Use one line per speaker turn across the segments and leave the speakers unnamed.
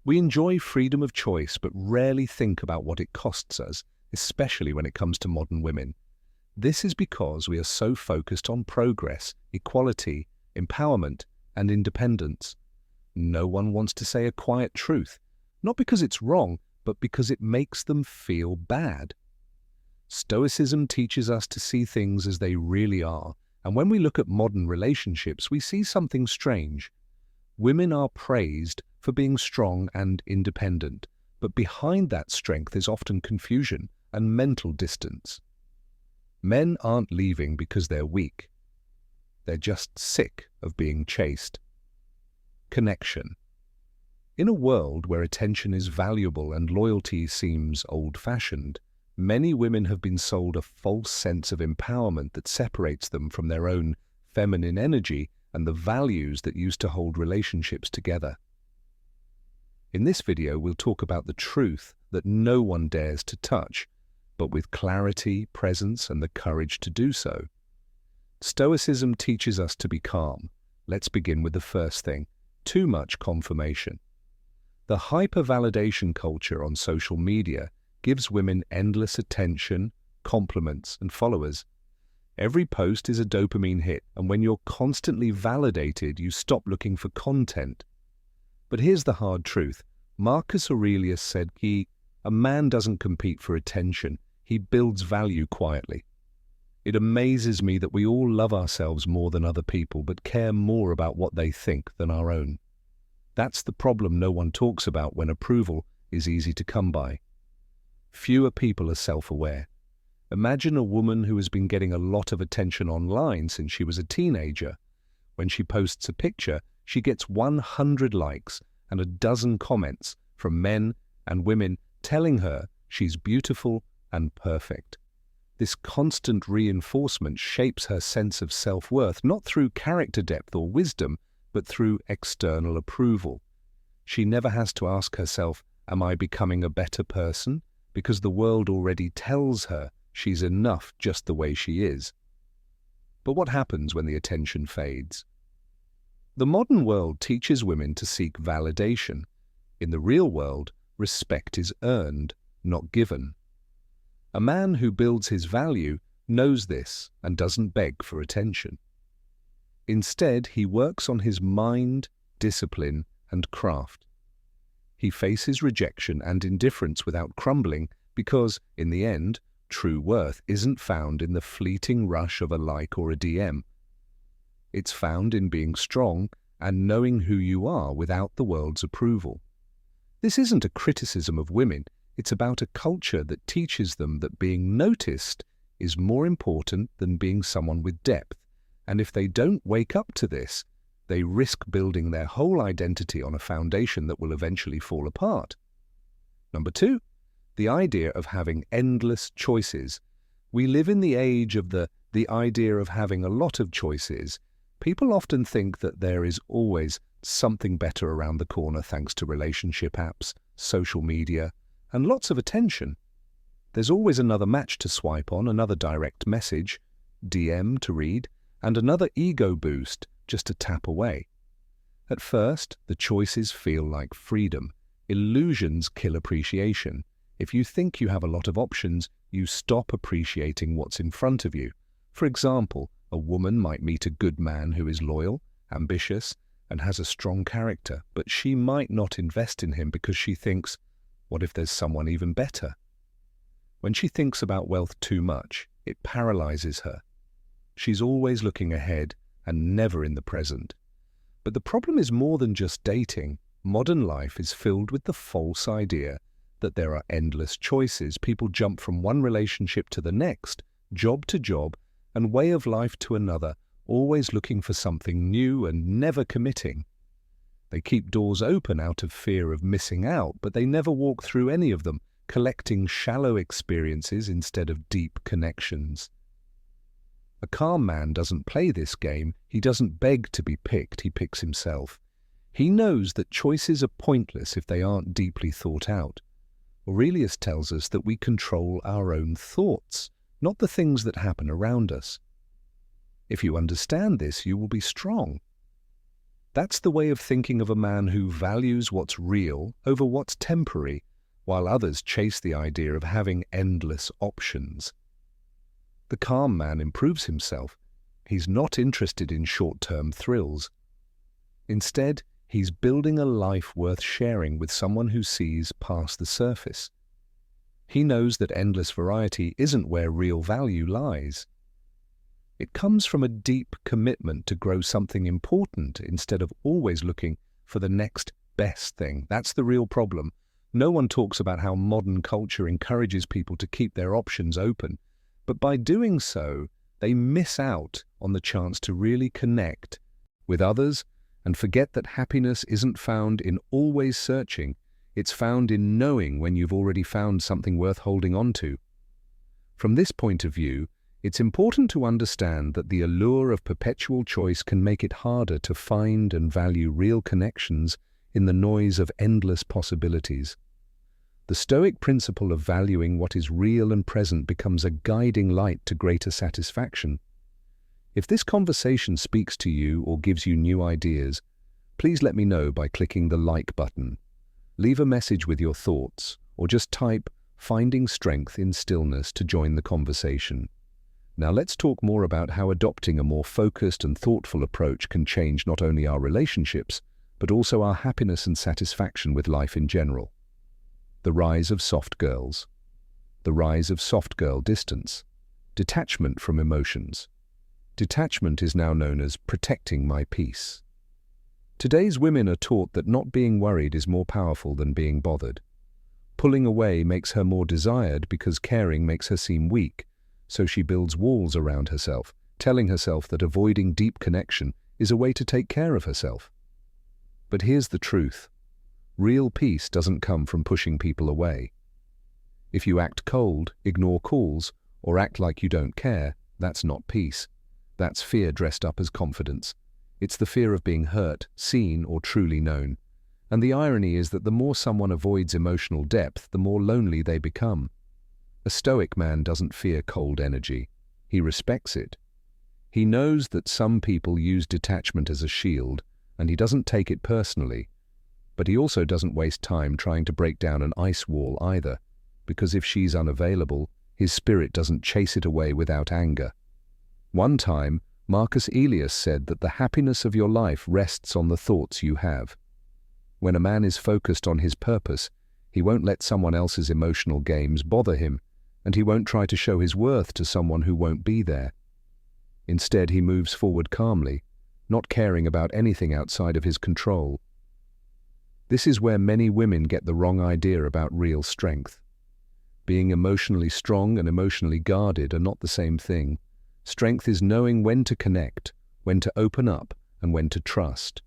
We enjoy freedom of choice but rarely think about what it costs us, especially when it comes to modern women. This is because we are so focused on progress, equality, empowerment, and independence. No one wants to say a quiet truth, not because it's wrong, but because it makes them feel bad. Stoicism teaches us to see things as they really are, and when we look at modern relationships, we see something strange. Women are praised for being strong and independent, but behind that strength is often confusion and mental distance. Men aren't leaving because they're weak. They're just sick of being chased. Connection. In a world where attention is valuable and loyalty seems old-fashioned, many women have been sold a false sense of empowerment that separates them from their own feminine energy and the values that used to hold relationships together. In this video, we'll talk about the truth that no one dares to touch, but with clarity, presence, and the courage to do so. Stoicism teaches us to be calm. Let's begin with the first thing: too much confirmation. The hyper-validation culture on social media gives women endless attention, compliments, and followers. Every post is a dopamine hit, and when you're constantly validated, you stop looking for content. But here's the hard truth. Marcus Aurelius said a man doesn't compete for attention, he builds value quietly. It amazes me that we all love ourselves more than other people, but care more about what they think than our own. That's the problem no one talks about when approval is easy to come by. Fewer people are self-aware. Imagine a woman who has been getting a lot of attention online since she was a teenager. When she posts a picture, she gets 100 likes and a dozen comments from men and women telling her she's beautiful and perfect. This constant reinforcement shapes her sense of self-worth, not through character depth or wisdom, but through external approval. She never has to ask herself, am I becoming a better person? Because the world already tells her she's enough just the way she is. But what happens when the attention fades? The modern world teaches women to seek validation. In the real world, respect is earned, not given. A man who builds his value knows this and doesn't beg for attention. Instead, he works on his mind, discipline, and craft. He faces rejection and indifference without crumbling because, in the end, true worth isn't found in the fleeting rush of a like or a DM. It's found in being strong and knowing who you are without the world's approval. This isn't a criticism of women, it's about a culture that teaches them that being noticed is more important than being someone with depth, and if they don't wake up to this, they risk building their whole identity on a foundation that will eventually fall apart. Number 2, the idea of having endless choices. We live in the age of the idea of having a lot of choices. People often think that there is always something better around the corner thanks to relationship apps, social media, and lots of attention. There's always another match to swipe on, another direct message, DM to read, and another ego boost just to tap away. At first, the choices feel like freedom. Illusions kill appreciation. If you think you have a lot of options, you stop appreciating what's in front of you. For example, a woman might meet a good man who is loyal, ambitious, and has a strong character, but she might not invest in him because she thinks, what if there's someone even better? When she thinks about wealth too much, it paralyzes her. She's always looking ahead and never in the present. But the problem is more than just dating. Modern life is filled with the false idea that there are endless choices. People jump from one relationship to the next, job to job, and way of life to another, always looking for something new and never committing. They keep doors open out of fear of missing out, but they never walk through any of them, collecting shallow experiences instead of deep connections. A calm man doesn't play this game. He doesn't beg to be picked. He picks himself. He knows that choices are pointless if they aren't deeply thought out. Aurelius tells us that we control our own thoughts, not the things that happen around us. If you understand this, you will be strong. That's the way of thinking of a man who values what's real over what's temporary, while others chase the idea of having endless options. The calm man improves himself. He's not interested in short-term thrills. Instead, he's building a life worth sharing with someone who sees past the surface. He knows that endless variety isn't where real value lies. It comes from a deep commitment to grow something important instead of always looking for the next best thing. That's the real problem. No one talks about how modern culture encourages people to keep their options open, but by doing so, they miss out on the chance to really connect with others and forget that happiness isn't found in always searching. It's found in knowing when you've already found something worth holding on to. From this point of view, it's important to understand that the allure of perpetual choice can make it harder to find and value real connections in the noise of endless possibilities. The Stoic principle of valuing what is real and present becomes a guiding light to greater satisfaction. If this conversation speaks to you or gives you new ideas, please let me know by clicking the like button. Leave a message with your thoughts, or just type "finding strength in stillness" to join the conversation. Now let's talk more about how adopting a more focused and thoughtful approach can change not only our relationships, but also our happiness and satisfaction with life in general. The rise of soft girls. The rise of soft girl distance. Detachment from emotions. Detachment is now known as protecting my peace. Today's women are taught that not being worried is more powerful than being bothered. Pulling away makes her more desired because caring makes her seem weak, so she builds walls around herself, telling herself that avoiding deep connection is a way to take care of herself. But here's the truth. Real peace doesn't come from pushing people away. If you act cold, ignore calls, or act like you don't care, that's not peace. That's fear dressed up as confidence. It's the fear of being hurt, seen, or truly known. And the irony is that the more someone avoids emotional depth, the more lonely they become. A Stoic man doesn't fear cold energy. He respects it. He knows that some people use detachment as a shield, and he doesn't take it personally. But he also doesn't waste time trying to break down an ice wall either, because if she's unavailable, his spirit doesn't chase it away without anger. One time, Marcus Aurelius said that the happiness of your life rests on the thoughts you have. When a man is focused on his purpose, he won't let someone else's emotional games bother him, and he won't try to show his worth to someone who won't be there. Instead, he moves forward calmly, not caring about anything outside of his control. This is where many women get the wrong idea about real strength. Being emotionally strong and emotionally guarded are not the same thing. Strength is knowing when to connect, when to open up, and when to trust.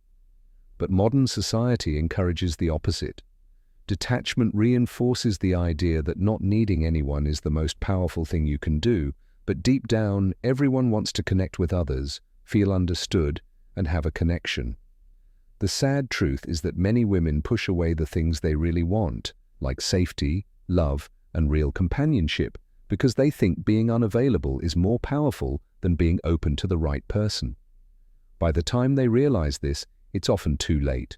But modern society encourages the opposite. Detachment reinforces the idea that not needing anyone is the most powerful thing you can do, but deep down, everyone wants to connect with others, feel understood, and have a connection. The sad truth is that many women push away the things they really want, like safety, love, and real companionship, because they think being unavailable is more powerful than being open to the right person. By the time they realize this, it's often too late.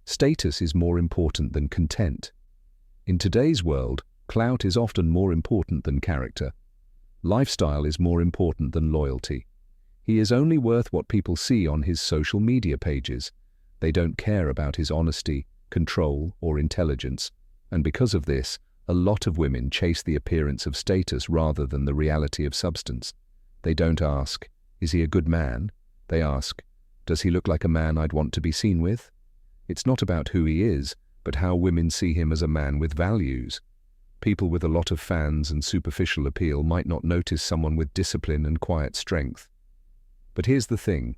Status is more important than content. In today's world, clout is often more important than character. Lifestyle is more important than loyalty. He is only worth what people see on his social media pages. They don't care about his honesty, control, or intelligence, and because of this, a lot of women chase the appearance of status rather than the reality of substance. They don't ask, "Is he a good man?" They ask, "Does he look like a man I'd want to be seen with?" It's not about who he is, but how women see him as a man with values. People with a lot of fans and superficial appeal might not notice someone with discipline and quiet strength. But here's the thing.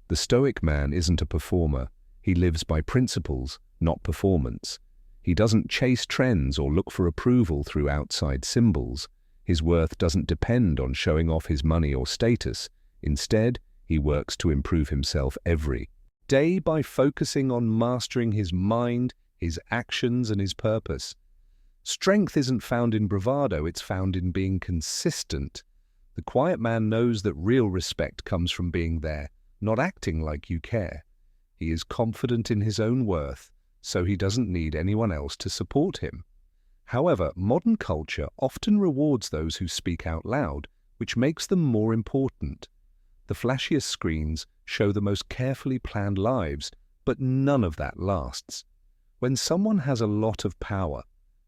The Stoic man isn't a performer. He lives by principles, not performance. He doesn't chase trends or look for approval through outside symbols. His worth doesn't depend on showing off his money or status. Instead, he works to improve himself every day by focusing on mastering his mind, his actions, and his purpose. Strength isn't found in bravado, it's found in being consistent. The quiet man knows that real respect comes from being there, not acting like you care. He is confident in his own worth, so he doesn't need anyone else to support him. However, modern culture often rewards those who speak out loud, which makes them more important. The flashiest screens show the most carefully planned lives, but none of that lasts. When someone has a lot of power,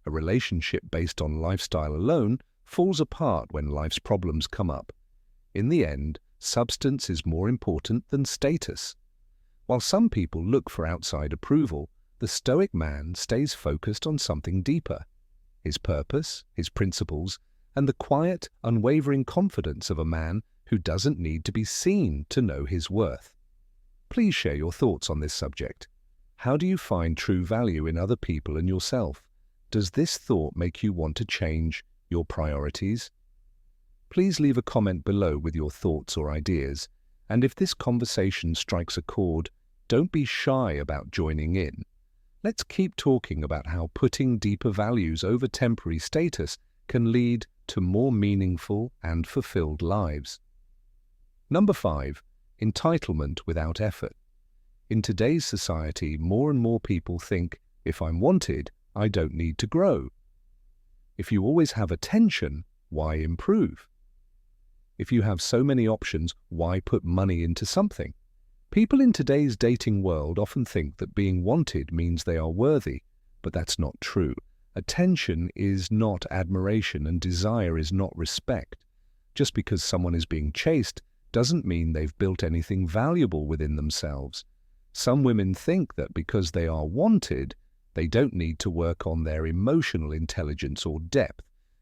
a relationship based on lifestyle alone falls apart when life's problems come up. In the end, substance is more important than status. While some people look for outside approval, the Stoic man stays focused on something deeper: his purpose, his principles, and the quiet, unwavering confidence of a man who doesn't need to be seen to know his worth. Please share your thoughts on this subject. How do you find true value in other people and yourself? Does this thought make you want to change your priorities? Please leave a comment below with your thoughts or ideas, and if this conversation strikes a chord, don't be shy about joining in. Let's keep talking about how putting deeper values over temporary status can lead to more meaningful and fulfilled lives. Number 5. Entitlement without effort. In today's society, more and more people think, if I'm wanted, I don't need to grow. If you always have attention, why improve? If you have so many options, why put money into something? People in today's dating world often think that being wanted means they are worthy, but that's not true. Attention is not admiration and desire is not respect. Just because someone is being chased doesn't mean they've built anything valuable within themselves. Some women think that because they are wanted, they don't need to work on their emotional intelligence or depth.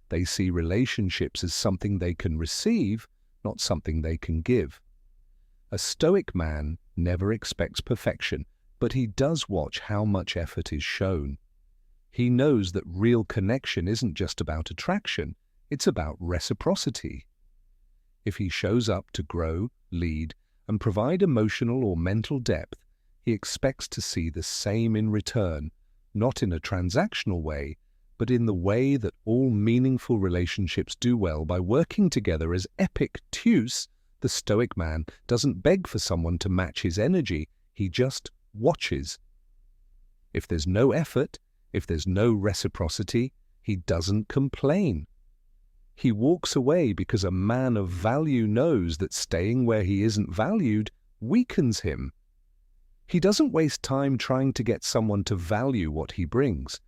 They see relationships as something they can receive, not something they can give. A Stoic man never expects perfection, but he does watch how much effort is shown. He knows that real connection isn't just about attraction, it's about reciprocity. If he shows up to grow, lead, and provide emotional or mental depth, he expects to see the same in return, not in a transactional way, but in the way that all meaningful relationships do well by working together as epic teus. The Stoic man doesn't beg for someone to match his energy, he just watches. If there's no effort, if there's no reciprocity, he doesn't complain. He walks away because a man of value knows that staying where he isn't valued weakens him. He doesn't waste time trying to get someone to value what he brings.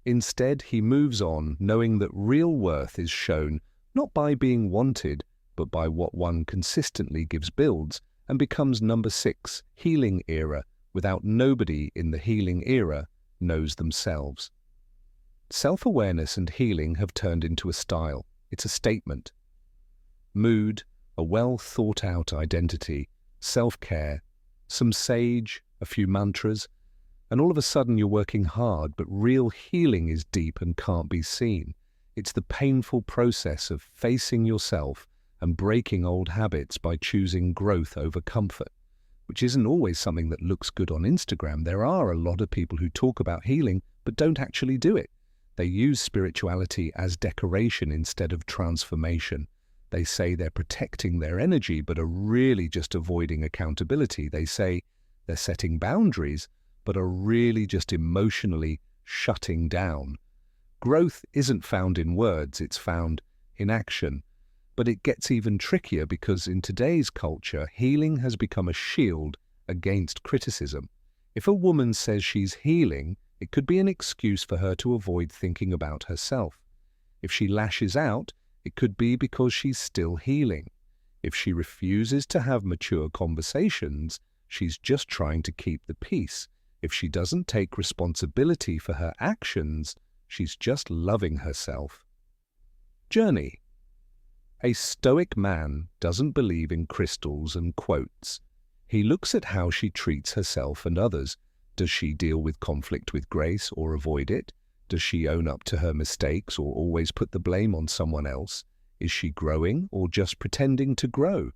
Instead, he moves on knowing that real worth is shown not by being wanted, but by what one consistently gives builds and becomes number 6, healing era, without nobody in the healing era knows themselves. Self-awareness and healing have turned into a style. It's a statement. Mood, a well-thought-out identity, self-care, some sage, a few mantras, and all of a sudden you're working hard, but real healing is deep and can't be seen. It's the painful process of facing yourself and breaking old habits by choosing growth over comfort, which isn't always something that looks good on Instagram. There are a lot of people who talk about healing but don't actually do it. They use spirituality as decoration instead of transformation. They say they're protecting their energy but are really just avoiding accountability. They say they're setting boundaries but are really just emotionally shutting down. Growth isn't found in words, it's found in action. But it gets even trickier because in today's culture, healing has become a shield against criticism. If a woman says she's healing, it could be an excuse for her to avoid thinking about herself. If she lashes out, it could be because she's still healing. If she refuses to have mature conversations, she's just trying to keep the peace. If she doesn't take responsibility for her actions, she's just loving herself. Journey. A Stoic man doesn't believe in crystals and quotes. He looks at how she treats herself and others. Does she deal with conflict with grace or avoid it? Does she own up to her mistakes or always put the blame on someone else? Is she growing or just pretending to grow?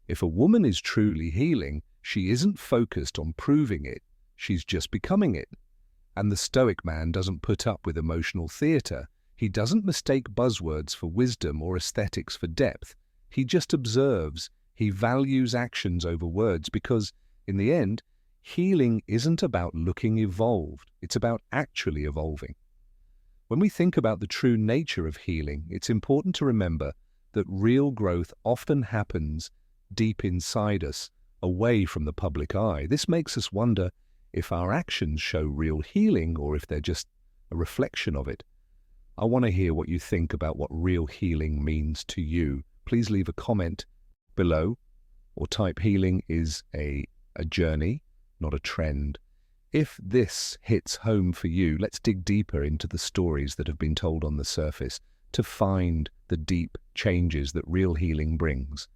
If a woman is truly healing, she isn't focused on proving it, she's just becoming it. And the Stoic man doesn't put up with emotional theatre. He doesn't mistake buzzwords for wisdom or aesthetics for depth. He just observes. He values actions over words because, in the end, Healing isn't about looking evolved, it's about actually evolving. When we think about the true nature of healing, it's important to remember that real growth often happens deep inside us, away from the public eye. This makes us wonder if our actions show real healing or if they're just a reflection of it. I want to hear what you think about what real healing means to you. Please leave a comment below or type healing is a journey, not a trend. If this hits home for you, let's dig deeper into the stories that have been told on the surface to find the deep changes that real healing brings.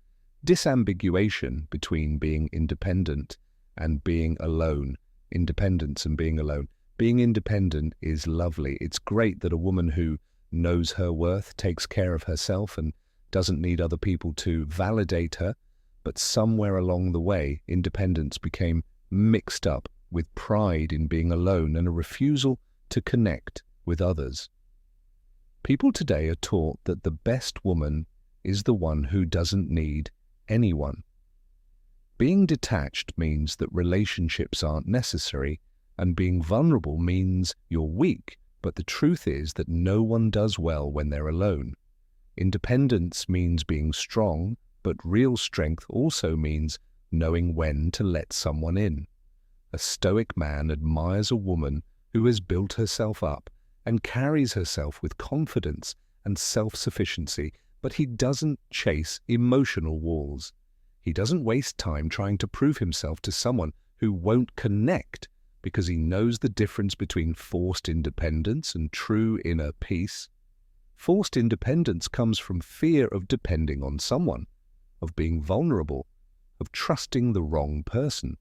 Disambiguation between being independent and being alone. Independence and being alone. Being independent is lovely. It's great that a woman who knows her worth, takes care of herself, and doesn't need other people to validate her. But somewhere along the way, independence became mixed up with pride in being alone and a refusal to connect with others. People today are taught that the best woman is the one who doesn't need anyone. Being detached means that relationships aren't necessary, and being vulnerable means you're weak, but the truth is that no one does well when they're alone. Independence means being strong, but real strength also means knowing when to let someone in. A Stoic man admires a woman who has built herself up and carries herself with confidence and self-sufficiency, but he doesn't chase emotional walls. He doesn't waste time trying to prove himself to someone who won't connect because he knows the difference between forced independence and true inner peace. Forced independence comes from fear of depending on someone, of being vulnerable, of trusting the wrong person.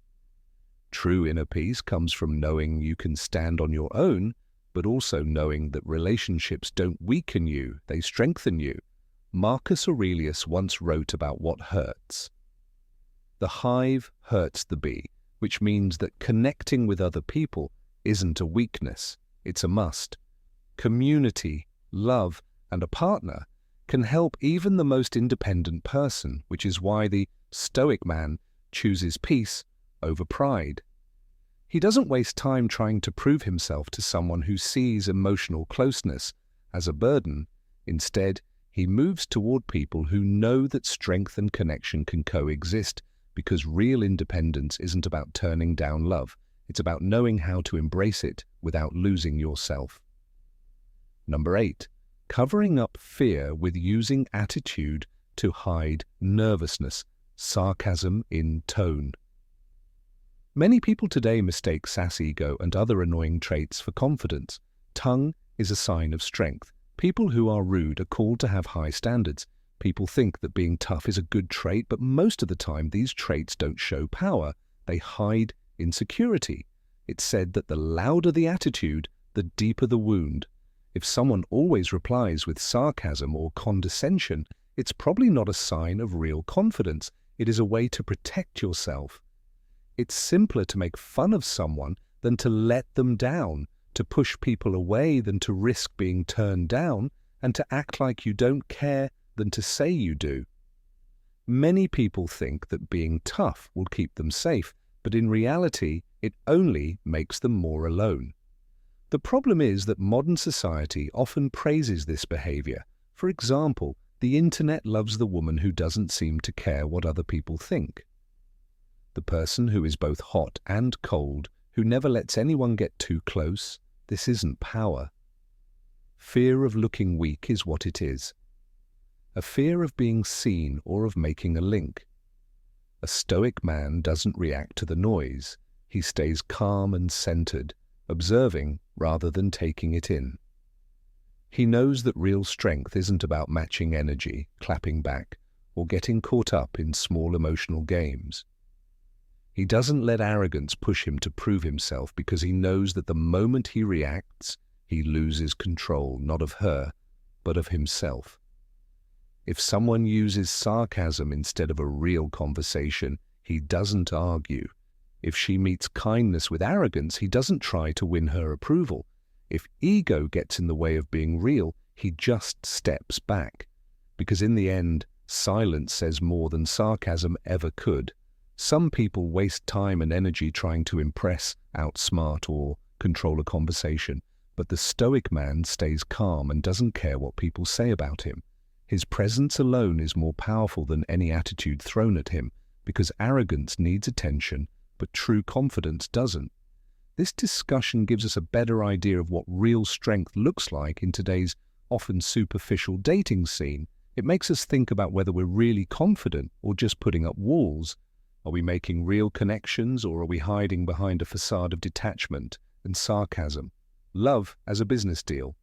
True inner peace comes from knowing you can stand on your own, but also knowing that relationships don't weaken you, they strengthen you. Marcus Aurelius once wrote about what hurts. The hive hurts the bee, which means that connecting with other people isn't a weakness, it's a must. Community, love, and a partner can help even the most independent person, which is why the Stoic man chooses peace over pride. He doesn't waste time trying to prove himself to someone who sees emotional closeness as a burden. Instead, he moves toward people who know that strength and connection can coexist, because real independence isn't about turning down love. It's about knowing how to embrace it without losing yourself. Number 8. Covering up fear with using attitude to hide nervousness, sarcasm in tone. Many people today mistake sass ego and other annoying traits for confidence. Tongue is a sign of strength. People who are rude are called to have high standards. People think that being tough is a good trait, but most of the time these traits don't show power. They hide insecurity. It's said that the louder the attitude, the deeper the wound. If someone always replies with sarcasm or condescension, it's probably not a sign of real confidence. It is a way to protect yourself. It's simpler to make fun of someone than to let them down, to push people away than to risk being turned down, and to act like you don't care than to say you do. Many people think that being tough will keep them safe, but in reality, it only makes them more alone. The problem is that modern society often praises this behavior. For example, the internet loves the woman who doesn't seem to care what other people think. The person who is both hot and cold, who never lets anyone get too close. This isn't power. Fear of looking weak is what it is. A fear of being seen or of making a link. A Stoic man doesn't react to the noise. He stays calm and centered, observing rather than taking it in. He knows that real strength isn't about matching energy, clapping back, or getting caught up in small emotional games. He doesn't let arrogance push him to prove himself because he knows that the moment he reacts, he loses control, not of her, but of himself. If someone uses sarcasm instead of a real conversation, he doesn't argue. If she meets kindness with arrogance, he doesn't try to win her approval. If ego gets in the way of being real, he just steps back. Because in the end, silence says more than sarcasm ever could. Some people waste time and energy trying to impress, outsmart, or control a conversation, but the Stoic man stays calm and doesn't care what people say about him. His presence alone is more powerful than any attitude thrown at him, because arrogance needs attention, but true confidence doesn't. This discussion gives us a better idea of what real strength looks like in today's often superficial dating scene. It makes us think about whether we're really confident or just putting up walls. Are we making real connections, or are we hiding behind a facade of detachment and sarcasm? Love as a business deal.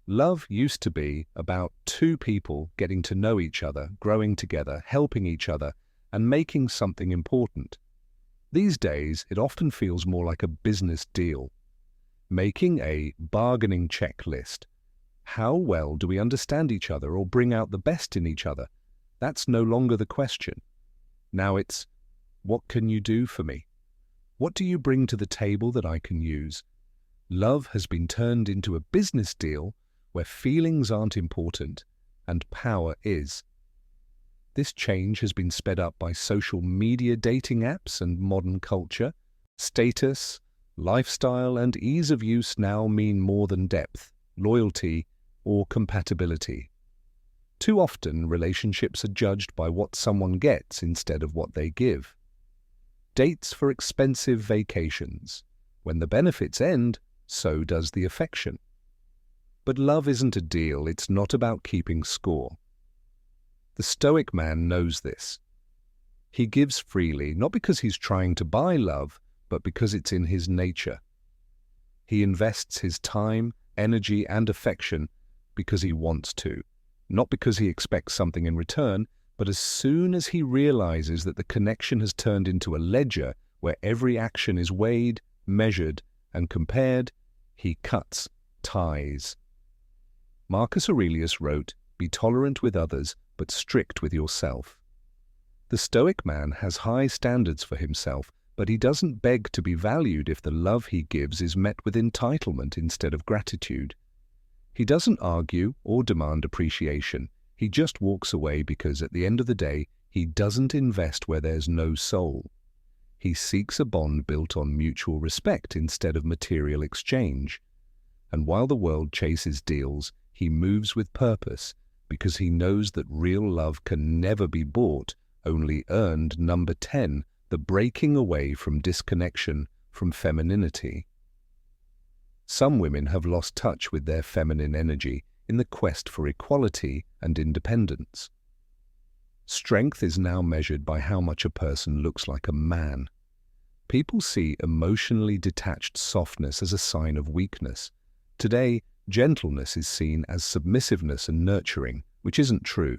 Love used to be about two people getting to know each other, growing together, helping each other, and making something important. These days, it often feels more like a business deal. Making a bargaining checklist. How well do we understand each other or bring out the best in each other? That's no longer the question. Now it's, what can you do for me? What do you bring to the table that I can use? Love has been turned into a business deal where feelings aren't important and power is. This change has been sped up by social media dating apps and modern culture. Status, lifestyle, and ease of use now mean more than depth, loyalty, or compatibility. Too often, relationships are judged by what someone gets instead of what they give. Dates for expensive vacations. When the benefits end, so does the affection. But love isn't a deal, it's not about keeping score. The Stoic man knows this. He gives freely, not because he's trying to buy love, but because it's in his nature. He invests his time, energy, and affection because he wants to, not because he expects something in return, but as soon as he realizes that the connection has turned into a ledger where every action is weighed, measured, and compared, he cuts ties. Marcus Aurelius wrote, "Be tolerant with others, but strict with yourself." The Stoic man has high standards for himself, but he doesn't beg to be valued if the love he gives is met with entitlement instead of gratitude. He doesn't argue or demand appreciation. He just walks away because at the end of the day, he doesn't invest where there's no soul. He seeks a bond built on mutual respect instead of material exchange. And while the world chases deals, he moves with purpose because he knows that real love can never be bought, only earned. Number 10, the breaking away from disconnection from femininity. Some women have lost touch with their feminine energy in the quest for equality and independence. Strength is now measured by how much a person looks like a man. People see emotionally detached softness as a sign of weakness. Today, gentleness is seen as submissiveness and nurturing, which isn't true.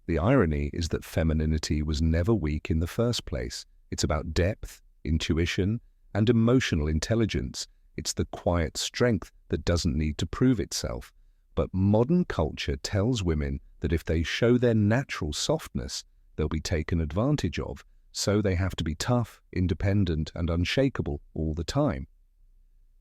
The irony is that femininity was never weak in the first place. It's about depth, intuition, and emotional intelligence. It's the quiet strength that doesn't need to prove itself. But modern culture tells women that if they show their natural softness, they'll be taken advantage of, so they have to be tough, independent, and unshakable all the time.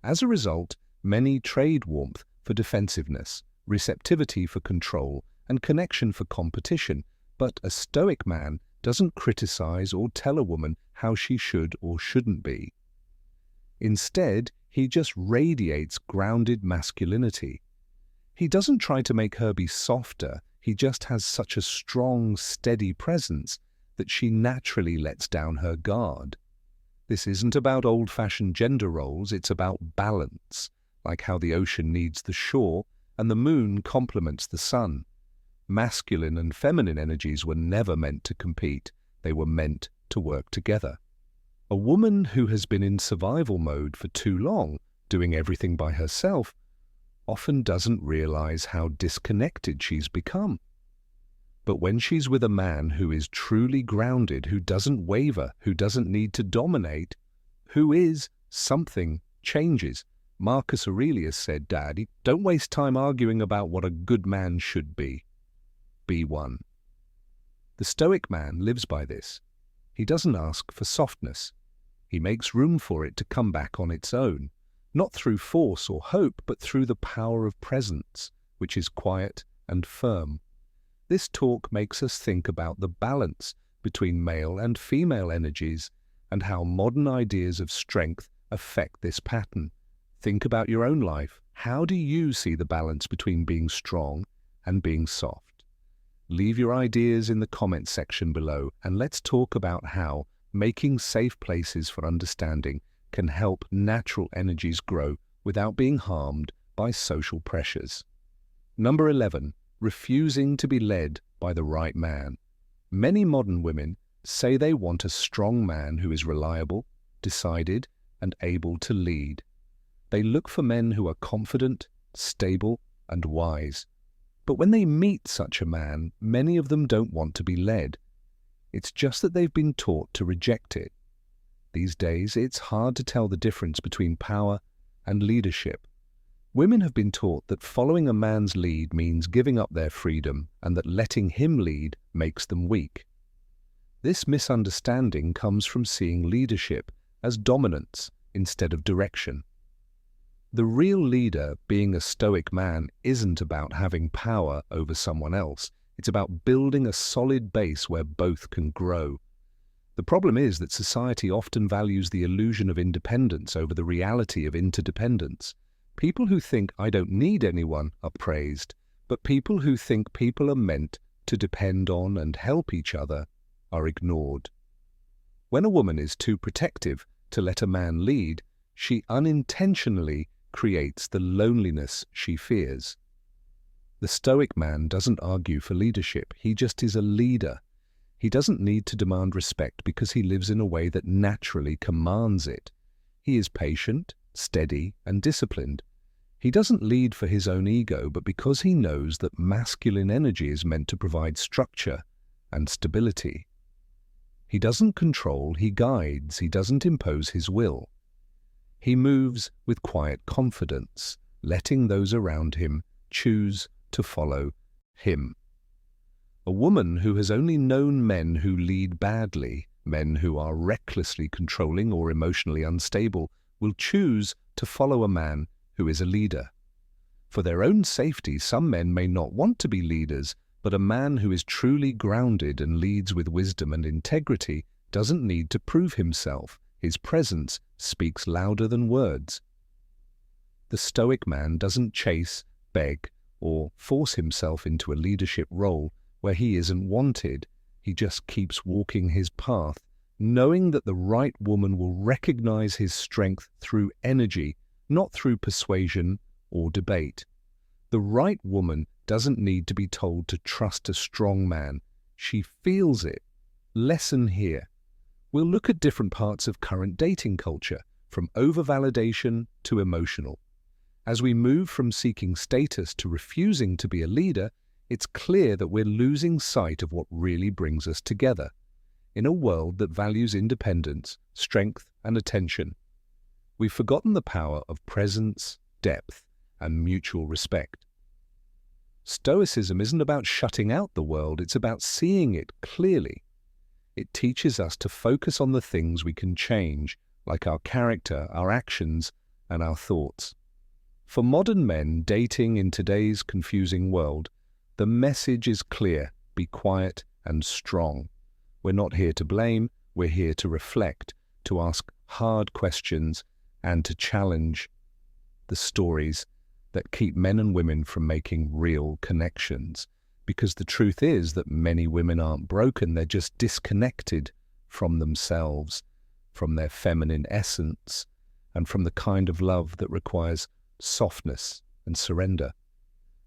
As a result, many trade warmth for defensiveness, receptivity for control, and connection for competition, but a Stoic man doesn't criticize or tell a woman how she should or shouldn't be. Instead, he just radiates grounded masculinity. He doesn't try to make her be softer, he just has such a strong, steady presence that she naturally lets down her guard. This isn't about old-fashioned gender roles, it's about balance, like how the ocean needs the shore and the moon complements the sun. Masculine and feminine energies were never meant to compete, they were meant to work together. A woman who has been in survival mode for too long, doing everything by herself, often doesn't realize how disconnected she's become. But when she's with a man who is truly grounded, who doesn't waver, who doesn't need to dominate, who is, something changes. Marcus Aurelius said, "Daddy, don't waste time arguing about what a good man should be. Be one." The Stoic man lives by this. He doesn't ask for softness. He makes room for it to come back on its own, not through force or hope, but through the power of presence, which is quiet and firm. This talk makes us think about the balance between male and female energies, and how modern ideas of strength affect this pattern. Think about your own life. How do you see the balance between being strong and being soft? Leave your ideas in the comments section below, and let's talk about how making safe places for understanding can help natural energies grow without being harmed by social pressures. Number 11. Refusing to be led by the right man. Many modern women say they want a strong man who is reliable, decided, and able to lead. They look for men who are confident, stable, and wise. But when they meet such a man, many of them don't want to be led. It's just that they've been taught to reject it. These days, it's hard to tell the difference between power and leadership. Women have been taught that following a man's lead means giving up their freedom, and that letting him lead makes them weak. This misunderstanding comes from seeing leadership as dominance instead of direction. The real leader, being a Stoic man, isn't about having power over someone else. It's about building a solid base where both can grow. The problem is that society often values the illusion of independence over the reality of interdependence. People who think "I don't need anyone" are praised, but people who think people are meant to depend on and help each other are ignored. When a woman is too protective to let a man lead, she unintentionally creates the loneliness she fears. The Stoic man doesn't argue for leadership, he just is a leader. He doesn't need to demand respect because he lives in a way that naturally commands it. He is patient, steady, and disciplined. He doesn't lead for his own ego, but because he knows that masculine energy is meant to provide structure and stability. He doesn't control, he guides, he doesn't impose his will. He moves with quiet confidence, letting those around him choose to follow him. A woman who has only known men who lead badly, men who are recklessly controlling or emotionally unstable, will choose to follow a man who is a leader. For their own safety, some men may not want to be leaders, but a man who is truly grounded and leads with wisdom and integrity doesn't need to prove himself. His presence speaks louder than words. The Stoic man doesn't chase, beg, or force himself into a leadership role where he isn't wanted. He just keeps walking his path, knowing that the right woman will recognize his strength through energy, not through persuasion or debate. The right woman doesn't need to be told to trust a strong man. She feels it. Lesson here. We'll look at different parts of current dating culture, from over-validation to emotional. As we move from seeking status to refusing to be a leader, it's clear that we're losing sight of what really brings us together. In a world that values independence, strength, and attention, we've forgotten the power of presence, depth, and mutual respect. Stoicism isn't about shutting out the world, it's about seeing it clearly. It teaches us to focus on the things we can change, like our character, our actions, and our thoughts. For modern men dating in today's confusing world, the message is clear: be quiet and strong. We're not here to blame, we're here to reflect, to ask hard questions, and to challenge the stories that keep men and women from making real connections. Because the truth is that many women aren't broken, they're just disconnected from themselves, from their feminine essence, and from the kind of love that requires softness and surrender.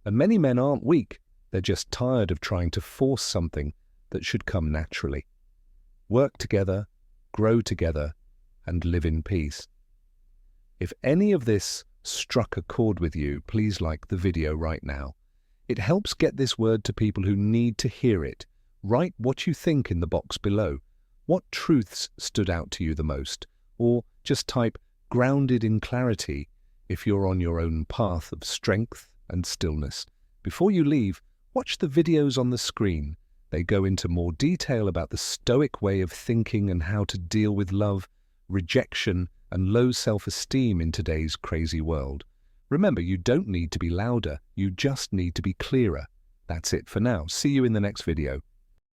And many men aren't weak, they're just tired of trying to force something that should come naturally. Work together, grow together, and live in peace. If any of this struck a chord with you, please like the video right now. It helps get this word to people who need to hear it. Write what you think in the box below. What truths stood out to you the most? Or just type "grounded in clarity" if you're on your own path of strength and stillness. Before you leave, watch the videos on the screen. They go into more detail about the Stoic way of thinking and how to deal with love, rejection, and low self-esteem in today's crazy world. Remember, you don't need to be louder, you just need to be clearer. That's it for now. See you in the next video.